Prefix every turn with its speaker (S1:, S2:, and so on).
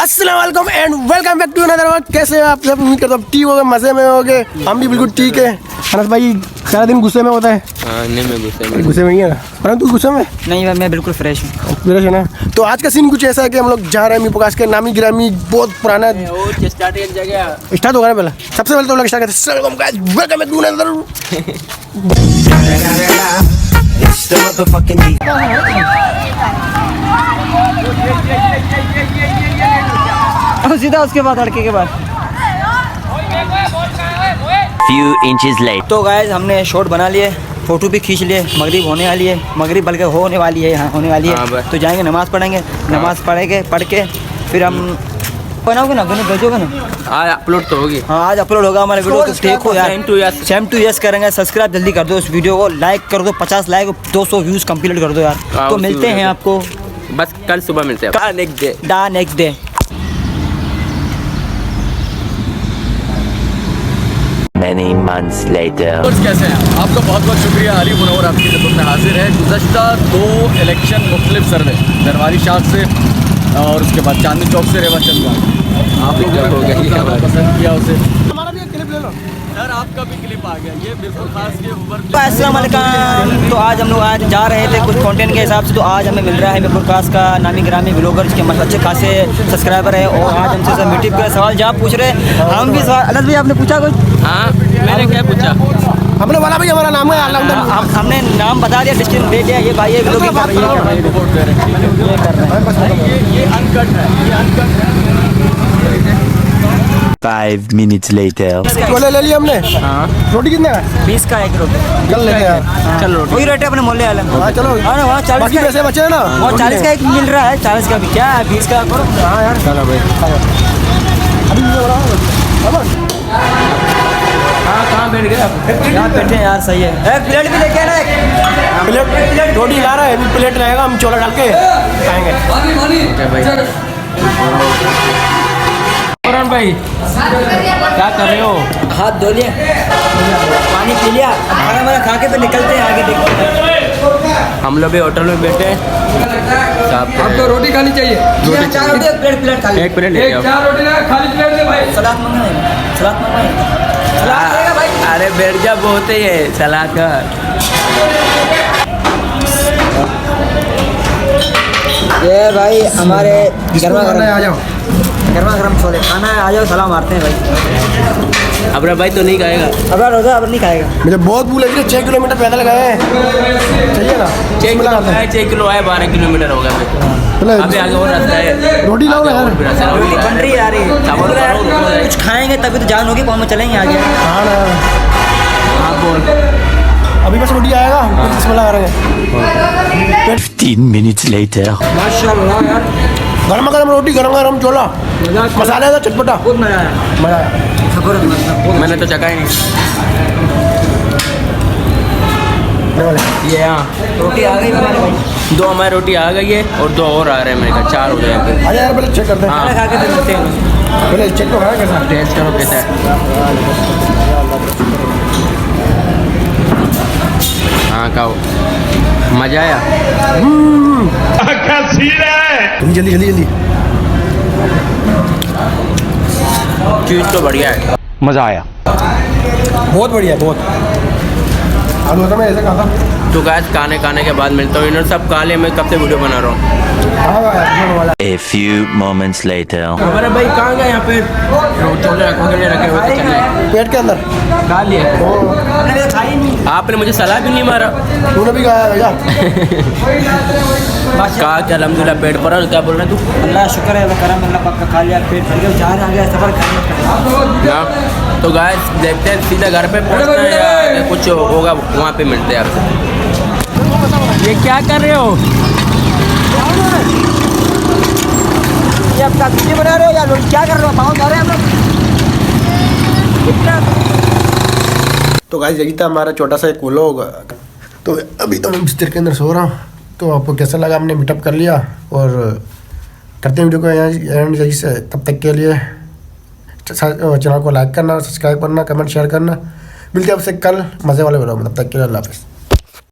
S1: अस्सलाम वालेकुम and welcome back to another vlog. कैसे हो आप सब? उम्मीद करता हूँ ठीक होगा, मज़े में होगे। हम भी बिल्कुल ठीक है। अनस भाई सारा दिन गुस्से में होता है।
S2: नहीं, मैं
S1: गुस्से में नहीं है ना? परंतु गुस्से में
S3: नहीं भाई, मैं बिल्कुल फ्रेश हूँ।
S1: फ्रेश है ना? तो आज का सीन कुछ ऐसा है कि हम लोग जा रहे हैं प्रकाश के नामी गिरामी बहुत पुराना स्टार्ट होगा ना। पहले सबसे पहले तो लोग स्टार्ट करते हैं वेलकम बैक टू अनदर।
S3: सीधा उसके बाद लड़के के बाद
S2: few inches later.
S3: तो गाइस हमने शॉट बना लिए, फ़ोटो भी खींच लिए। मगरिब होने वाली है, मगरिब बल्कि होने वाली है, यहाँ होने वाली है। तो जाएंगे नमाज़ पढ़ेंगे, नमाज़ पढ़ के फिर हम बनाओगे ना, भेजोगे ना?
S2: आज अपलोड तो होगी।
S3: हाँ, आज अपलोड होगा हमारे वीडियो। तो देखो यार, सेम टू यस करेंगे। सब्सक्राइब जल्दी कर दो इस वीडियो को, लाइक कर दो, 50 लाइक 200 व्यूज़ कंप्लीट कर दो यार। तो मिलते हैं आपको
S2: बस कल सुबह मिलते हैं।
S3: Next day
S2: Many months later.
S4: कैसे हैं? आपका बहुत बहुत शुक्रिया। अली मुनव्वर आपकी खिदमत में हाजिर है। गुज़श्ता 2 इलेक्शन मुख्तलिफ सर्वे दरबारी शाख से और उसके बाद चांदनी चौक से रेवा चंद आप लोग हो गया पसंद किया उसे। हमारा भी एक क्लिप ले लो यार, आपका भी क्लिप आ गया। ये बिल्कुल खास ये ऊपर।
S3: अस्सलाम वालेकुम। तो आज हम लोग आज जा रहे थे कुछ कंटेंट के हिसाब से। तो आज हमें मिल रहा है प्रकाश का नामी ग्रामी ब्लॉगर, जिसके मतलब अच्छे खासे सब्सक्राइबर है। और आज हमसे सब मीटिंग का सवाल जवाब पूछ रहे हैं। हम भी सवाल अनस भाई आपने पूछा कुछ?
S2: हाँ, मैंने क्या पूछा?
S1: हमने बोला भाई हमारा नाम है।
S3: हमने नाम बता दिया, डिस्ट्रिक्ट दे दिया। ये भाई ये ब्लॉगिंग कर रही है,
S4: ये अनकट है, ये अनकट है।
S2: 5 minutes later.
S1: छोले ले लिए हमने।
S3: हाँ,
S1: रोटी कितने का?
S3: 20 का 1 रोटी।
S1: चल लेते हैं।
S3: चल रोटी वही रेट है अपने मोहल्ले वाले।
S1: हाँ चलो।
S3: हाँ ना, वहाँ 40
S1: बाकी
S3: का
S1: पैसे बचे हैं ना?
S3: और 40 का एक मिल रहा है। 40 का भी क्या है, 20 का करो।
S1: हाँ यार चलो भाई। अभी हो रहा है।
S2: हाँ, कहाँ बैठ गए आप?
S3: यहाँ बैठे हैं यार, सही है। एक प्लेट भी लेके आना। एक
S1: प्लेट रोटी ला रहा है, अभी प्लेट रहेगा, हम छोला डाल के खाएंगे।
S2: भाई क्या कर रहे हो?
S3: हाथ धो लिया, पानी पी लिया, खाना वाना खा के फिर निकलते हैं आगे। देखते
S2: हम लोग भी होटल में बैठे हैं।
S4: आपको रोटी खानी चाहिए?
S3: हैं 4 रोटी, एक प्लेट खा लिया।
S2: एक प्लेट ले आओ।
S4: 4 रोटी ना, खाली प्लेट दे भाई।
S3: सलाद मंगाए, सलाद मंगाए भाई।
S2: अरे बैठ जा, बहुत ही है सलाद का।
S3: ये भाई हमारे
S1: आ जाओ।
S3: गरम छोले खाना है, आ जाओ, सलाम मारते हैं भाई।
S2: अब भाई तो नहीं खाएगा।
S3: अब रोजा अब नहीं खाएगा।
S1: मुझे बहुत भूख लगी है। 6 किलोमीटर पैदल गए हैं, चाहिए ना?
S2: 6 किलो आए, 12 किलोमीटर हो गया। अभी आगे और रास्ता है।
S1: रोटी लाओ यार।
S3: रोटी बन रही है यार। कुछ खाएंगे तभी तो जान होगी, हम चलेंगे आगे।
S1: हाँ ना,
S2: हाँ बोल।
S1: अभी बस रोटी आएगा, बिस्मिल्लाह करेंगे।
S2: 15 minutes later.
S3: माशाल्लाह यार,
S1: गरम गरम रोटी, गरम गरम छोला, मसाले का चटपटा,
S3: बहुत मजा आया।
S1: मजा आया।
S2: मैंने तो चखा ही नहीं। ये हाँ,
S3: रोटी आ गई हमारे भाई।
S2: 2 हमारी रोटी आ गई है और 2 और आ रहे हैं। मेरे का 4 हो जाएंगे।
S1: आ यार पहले चेक करते हैं।
S3: खाना खा के फिर मिलते हैं।
S1: पहले चेक तो है कैसा?
S2: टेस्ट करो कैसा है। हाँ खाओ, मजा आया।
S1: जल्दी जल्दी जल्दी जल्दी।
S2: चीज़ तो बढ़िया है, मज़ा आया।
S1: बहुत बढ़िया, बहुत। आलू तो मैं ऐसे कहा था।
S2: तो गाइस खाने के बाद मिलता हूँ। इन्होंने सब खा लिया, मैं कब से वीडियो बना रहा हूँ।
S5: A few moments later.
S2: हमारे भाई कहाँ गए? यहाँ पे छोले रखों के लिए रखे हुए थे, चले
S1: पेट के अंदर
S2: खा लिए।
S3: हमने तो खाई नहीं।
S2: आपने मुझे सलाह भी नहीं मारा।
S1: तूने भी खाया भैया?
S2: कहा कि अल्हम्दुलिल्लाह पेट भरा। क्या बोल रहे तू?
S3: अल्लाह शुक्र है, करम अल्लाह पाक का खा लिया, पेट भर गया। जा रहे सफर करने
S2: ना तो गाइस देखते हैं सीधा घर पे पहुँचते हैं या कुछ होगा वहाँ पे मिलते हैं आपसे। ये क्या कर रहे हो?
S3: ये आप वीडियो बना रहे हो या क्या कर रहे हो? पाँव जा रहे हैं हम लोग।
S1: तो गाइस यही था हमारा छोटा सा एक व्लॉग। तो अभी तो मैं बिस्तर के अंदर सो रहा हूँ। तो आपको कैसा लगा? हमने मीटअप कर लिया और करते हैं वीडियो को यहाँ यही से। तब तक के लिए चैनल को लाइक करना, सब्सक्राइब करना, कमेंट शेयर करना। मिलते हैं आपसे कल मज़े वाले व्लॉग में। तब तक के लिए अल्लाह हाफ़िज़।